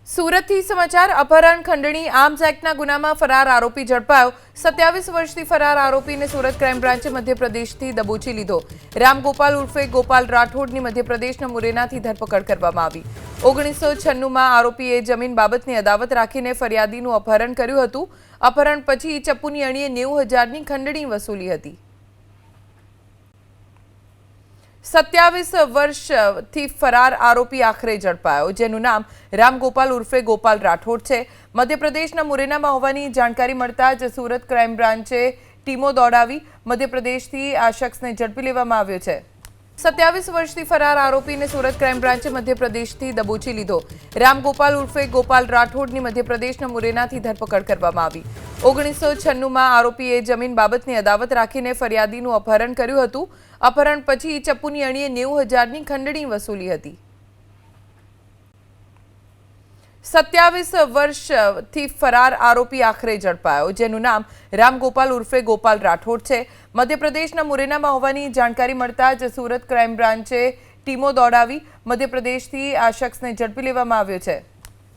સુરતથી સમાચાર અપહરણ ખંડણી આર્મ્સ એક્ટના ગુનામાં ફરાર આરોપી ઝડપાયો 27 વર્ષથી ફરાર આરોપીને સુરત ક્રાઇમ બ્રાન્ચે મધ્યપ્રદેશથી દબોચી લીધો રામગોપાલ ઉર્ફે ગોપાલ રાઠોડની મધ્યપ્રદેશના મુરેનાથી ધરપકડ કરવામાં આવી 1996માં આરોપીએ જમીન બાબતની અદાવત રાખીને ફરિયાદીનું અપહરણ કર્યું હતું અપહરણ પછી ચપ્પુની અણીએ 90,000ની ખંડણી વસૂલી હતી 27 વર્ષથી ફરાર આરોપી આખરે ઝડપાયો જેનું નામ રામગોપાલ ઉર્ફે ગોપાલ રાઠોડ છે મધ્યપ્રદેશના મુરેનામાં હોવાની જાણકારી મળતા જ સુરત ક્રાઇમ બ્રાન્ચે ટીમો દોડાવી મધ્યપ્રદેશથી આ શખ્સને ઝડપી લેવામાં આવ્યો છે 27 વર્ષથી ફરાર આરોપીને સુરત ક્રાઇમ બ્રાન્ચે મધ્યપ્રદેશથી દબોચી લીધો રામગોપાલ ઉર્ફે ગોપાલ રાઠોડની મધ્યપ્રદેશના મુરેનાથી ધરપકડ કરવામાં આવી 1996માં આરોપીએ જમીન બાબતની અદાવત રાખીને ફરિયાદીનું અપહરણ કર્યું હતું અપહરણ પછી ચપ્પુની અણીએ 90,000ની ખંડણી વસૂલી હતી 27 વર્ષથી ફરાર આરોપી આખરે ઝડપાયો જેનું નામ રામગોપાલ ઉર્ફે ગોપાલ રાઠોડ છે મધ્યપ્રદેશના મુરેનામાં હોવાની જાણકારી મળતા જ સુરત ક્રાઇમ બ્રાન્ચે ટીમો દોડાવી મધ્યપ્રદેશથી આ શખ્સને ઝડપી લેવામાં આવ્યો છે